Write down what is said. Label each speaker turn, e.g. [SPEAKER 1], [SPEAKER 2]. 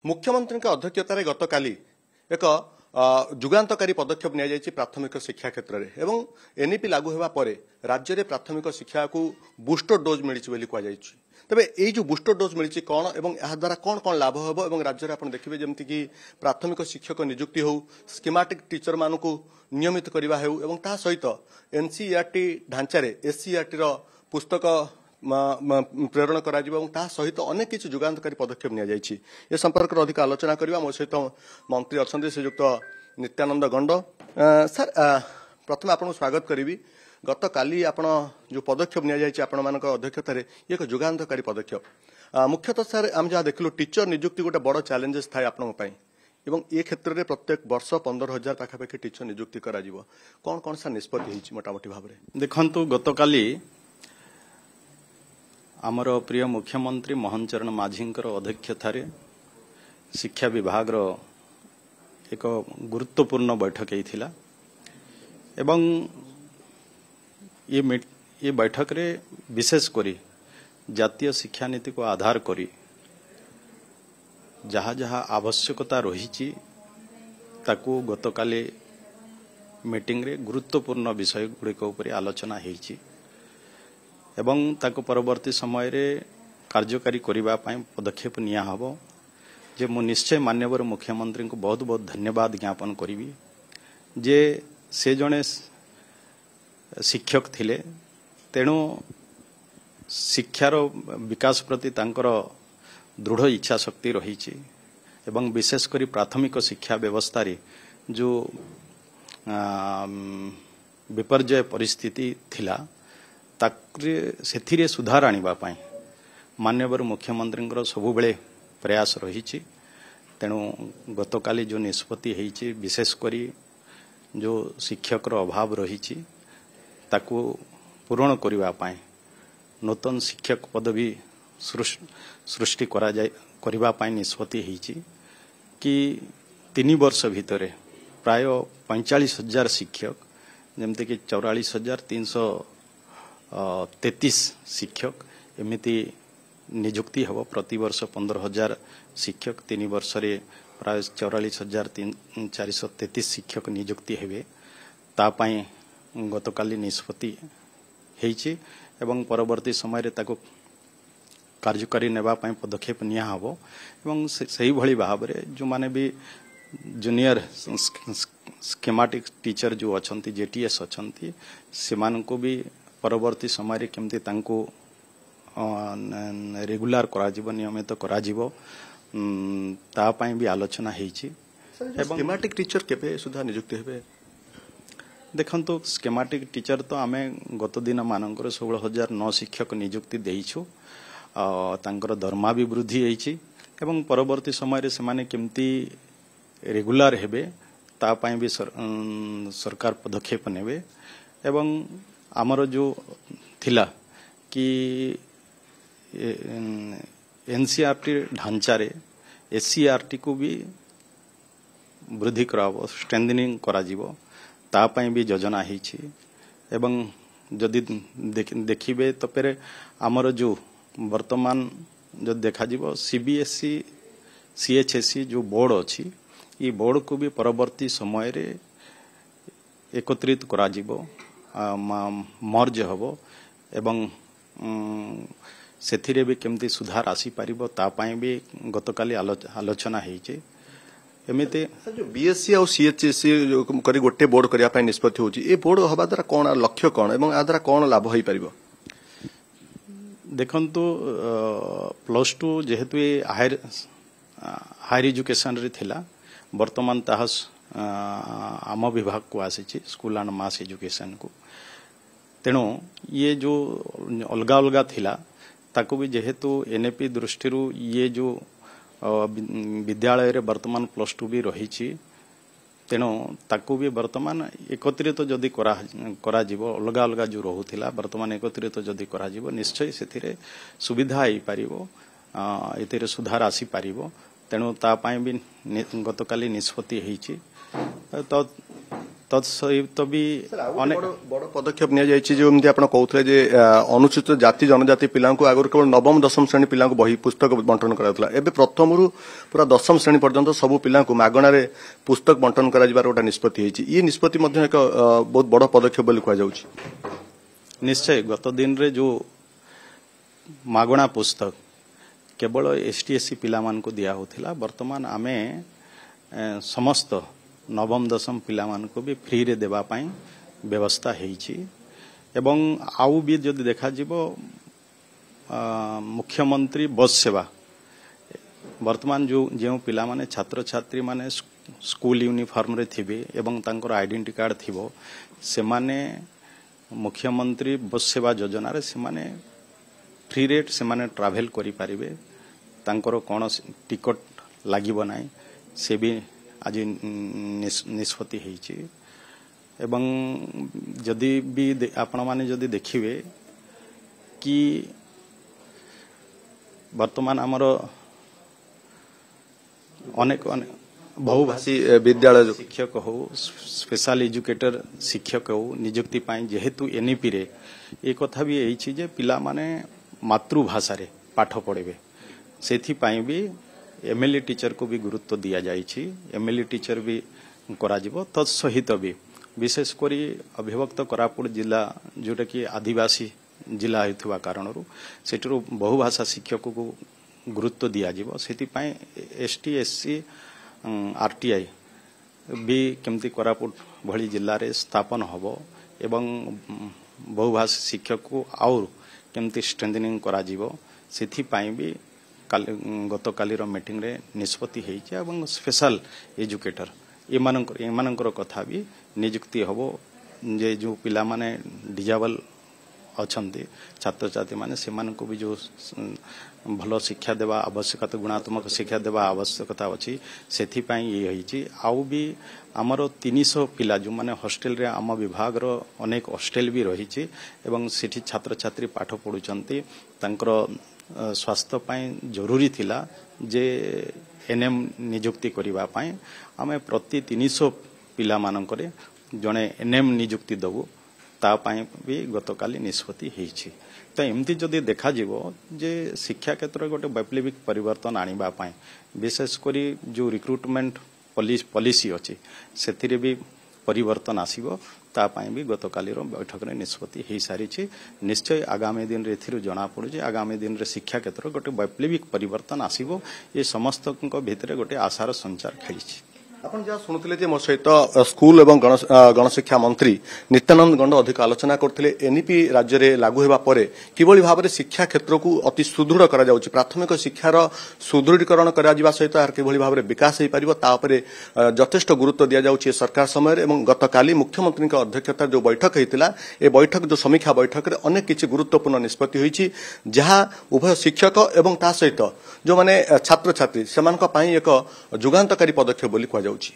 [SPEAKER 1] मुख्यमंत्री अध्यक्षतार गतकाली एक जुगान्तकारी पदक्षेप नि प्राथमिक शिक्षा क्षेत्र में एवं एनईपी लागू होगा पर राज्य में प्राथमिक शिक्षा को बूस्टर डोज मिली कहुई तेज ये जो बूस्टर डोज मिली कौन एवं यहाँ द्वारा कौन कौन लाभ हम और राज्य में आप देखिए जमती कि प्राथमिक शिक्षक नियुक्ति हो स्कीमेटिक टीचर मान को नियमित करवा हो सहित एनसीईआरटी ढांचार एससीईआरटी पुस्तक प्रेरण कर सहित अनेक किसी जुगान्तकारी पदक्षेप नि संपर्क में अधिक आलोचना करवा मो सहित मंत्री अच्छा श्रीजुक्त नित्यानंद गंड सर प्रथम आपको स्वागत करी गत काली आपण जो पदक्षेप नि अध्यक्षतार एक जुगान्तकारी पदक्षेप मुख्यतः सर आम जहाँ देखलु टीचर नियुक्ति गोटे बड़ चैलेंजेस थाए आपण एवं ये क्षेत्र में प्रत्येक वर्ष 15,000 पाखापाखि टीचर नियुक्ति करा कौन कौन सा निष्पत्ति मोटामोटी भाव में
[SPEAKER 2] देखु गतकाली आमर प्रिय मुख्यमंत्री मोहन चरण माझी अध्यक्षतार शिक्षा विभाग एक गुरुत्वपूर्ण बैठक होता एवं ये बैठक रे विशेष करी जातीय शिक्षा नीति को आधार करी जहाँ जहाँ आवश्यकता रही ताकू गतकाली मीटिंग रे गुरुत्वपूर्ण विषय गुड़िक उपर आलोचना होती एवं ताको परवर्ती समय रे कार्यकारी करने पदक्षेप निया हबो जे मु निश्चय माननीय मुख्यमंत्री को बहुत बहुत धन्यवाद ज्ञापन करी जे से जड़े शिक्षक थिले तेणु शिक्षार विकास प्रति तांकर दृढ़ इच्छा शक्ति रही एवं विशेषकर प्राथमिक शिक्षा व्यवस्था रे जो विपर्यय परिस्थिति थिला से सुधार आने माननीय मुख्यमंत्री सबुबले प्रयास रही तेणु गतकाली जो निष्पत्ति होती विशेषकर जो शिक्षक अभाव रही ताकू पूरण करने नूतन शिक्षक पदवी सृष्टि करने निष्पत्ति होती कि 3 वर्ष भितर प्राय 45,000 शिक्षक जमती कि 44,333 शिक्षक एमती नियुक्ति हम प्रति वर्ष 15,000 शिक्षक 3 वर्ष रे प्राय 44,433 शिक्षक नियुक्ति हेबे तापाई गतकाली निष्पत्ति हेछि एवं परवर्ती समय रे ताको कार्यकारी नेबा पई पदक्षेप निया हबो एवं सही भली भाव रे जो माने भी जूनियर स्कीमेटिक टीचर जो अछंती जेटीएस अछंती सेमान को भी परवर्ती समय रे केमती तांको रेगुलर करा जीवो नियमित करा जीवो ता पई भी आलोचना हेछि
[SPEAKER 1] स्कीमेटिक टीचर केबे सुधा नियुक्ति हेबे
[SPEAKER 2] देखंतु स्कीमेटिक टीचर तो आमे गत दिन मानकर 16,009 शिक्षक नियुक्ति देइछु तांकर दरमा भी वृद्धि होइछि एवं परवर्ती समय रे सेमाने केमती रेगुलर हेबे ता पई भी सरकार पदक्षेप नेबे एवं आमर जो थिला कि एनसीईआरटी ढांचारे एससीईआरटी को भी वृद्धि कराबो स्ट्रेंथनिंग करा जीवो ता पई भी योजना होइछि एवं जदि देखिबे तो फिर आमर जो वर्तमान जो देखा जीवो सीबीएसई सीएचएसई जो बोर्ड अच्छी ये बोर्ड को भी परवर्ती समय रे एकत्रित करा जीवो मर्ज हबो एवं सेथिरे भी केमती सुधार आसी पारिबो ता पई भी गतकाली आलोचना हेइचे एमिते
[SPEAKER 1] जो बीएससी और सीएचएससी करी गोटे बोर्ड करिया पई निष्पत्ति होची ए बोर्ड हबा द्वारा कोन लक्ष्य कोन एवं आ द्वारा कोन लाभ होई पारिबो
[SPEAKER 2] देखंतु +2 जेहेतु हायर एजुकेशन रे थिला वर्तमान ताहा आम विभाग को आसी स्कूल एंड मास एजुकेशन को तेणु ये जो अलग अलग थिला ताको भी जेहेतु एनएपी दृष्टि ये जो विद्यालय रे वर्तमान +2 भी रही तेणु ताको भी वर्तमान एकत्रित जदि करा जीवो अलग अलग जो रहुथिला वर्तमान एकत्रित जदि करा जीवो निश्चय सेथिरे सुविधा होई पारिबो एतिरे सुधार आसी पारिबो तेणु ता पई भी गतकाली निष्पत्ति हेइछि तो तत्सहित भी अनेक
[SPEAKER 1] बड़ पदक्षेप निजी आप कहते जे अनुसूचित जाति जनजाति पिला आगुरी केवल नवम दशम श्रेणी पिला बही पुस्तक बंटन कराला एवं प्रथम पूरा दशम श्रेणी पर्यंत सब पिला मागणार पुस्तक बंटन कर गोटे निष्पत्ति ये निष्पत्ति एक बहुत बड़ पदक्षेप बोली कहुच्छी।
[SPEAKER 2] निश्चय गत दिन रे जो मागणा पुस्तक केवल एसटी पिला मानक दिया होथिला वर्तमान आमे समस्त नवम दशम पिला मानक भी फ्री रे देवा पाई व्यवस्था हेइची एवं आउ भी जदि देखा जिवो मुख्यमंत्री बस सेवा वर्तमान जो जो पिला माने छात्र छात्री माने स्कूल यूनिफॉर्म रे थिबे एवं तांकर आइडेंटिटी कार्ड थिबो से माने मुख्यमंत्री बस सेवा योजना रे से माने फ्री रेट से माने ट्रैवल करि पारिबे तांकर कोन टिकट लागिबो नाही से भी आज निष्पत्ति हेइची एवं जदि भी आपण माने जदि देखिबे कि वर्तमान हमर अनेक बहुभाषी
[SPEAKER 1] विद्यालय
[SPEAKER 2] शिक्षक हो स्पेशल एजुकेटर शिक्षक हो नियुक्ति पाई जेहेतु एनईपी रे ए कथा भी एइछि जे पिला माने मातृभाषा रे पाठ पढ़ेबे सेथि पाई भी एमएलए टीचर को भी गुरुत्व दिया जाइछि एमएलए टीचर भी करा जिवो तत्सहित भी विशेष करी अभिभक्त कोरापुट जिला जोटा कि आदिवासी जिला होइथवा कारणरू सेठरू बहुभाषा शिक्षक को गुरुत्व दिया जिवो सेथि पाई एसटी एससी आरटीआई भी केमती कोरापुट भली जिल्ला रे स्थापन हबो एवं बहुभाषा शिक्षक को और केमती स्ट्रेंथनिंग करा जिवो सेथि पाई भी गत कालीर मीटिंग रे निष्पत्ति हेइछि एवं स्पेशल एजुकेटर एमानकर कथा भी नियुक्ति हबो जे जो पिला माने डिजेबल अछंती छात्र छात्री माने सेमानको भी जो भलो शिक्षा देवा आवश्यकता गुणात्मक शिक्षा देवा आवश्यकता अछि सेथि पई ये होइछि आउ भी हमरो 300 पिला जो माने हॉस्टल रे आम विभाग रो अनेक हॉस्टल भी रहिछि एवं सेठी छात्र छात्री पाठ पढुचंती तांकर स्वास्थ्य पाई जरूरी थिला जे एनएम नियुक्ति करिवा पाई आमे प्रति 300 पिला मानकरे जणे एनएम नियुक्ति दबु ता पाई भी गतकाली निष्पत्ति हेइछि तो एमती जदि देखा जिवो जे शिक्षा क्षेत्र गोटे वैप्लविक परिवर्तन आनिबा पाई विशेष करी जो रिक्रुटमेंट पॉलिसी अछि सेथिरे भी परिवर्तन आसीबो ता पाई भी गतकालीर बैठक रे निष्पत्ति हेइ सारिछि निश्चय आगामी दिन रे एथिरु जणा पडु जे आगामी दिन रे शिक्षा क्षेत्र गोटे वैप्लविक परिवर्तन आसीबो ये समस्तक भितरे गोटे आशार संचार खेलिछि।
[SPEAKER 1] आपण जहाँ शुणुले जे मो सहित स्कूल एवं गणशिक्षा मंत्री नित्यानंद गंड अधिक आलोचना करथिले एनईपी राज्य रे लागू हेबा परे किबळी भाबरे शिक्षा क्षेत्र को अति सुदृढ़ करा जाउछि प्राथमिक शिक्षार सुदृढ़ीकरण करा जिबा सहित आर किबळी भाबरे विकास हेइ परिबो ता उपरे यथेष्ट गुरुत्व दिया जाउछि सरकार समय एवं गतकाली मुख्यमंत्री के अध्यक्षता जो बैठक हेतिला ए बैठक जो समीक्षा बैठक रे अनेक किछि गुरुत्वपूर्ण निष्पत्ति होइछि जहाँ उभय शिक्षक एवं ता सहित जो माने छात्र छात्री सेमानका पई एक जुगांतकारी पदक्षेप बोली कहा जाउछि।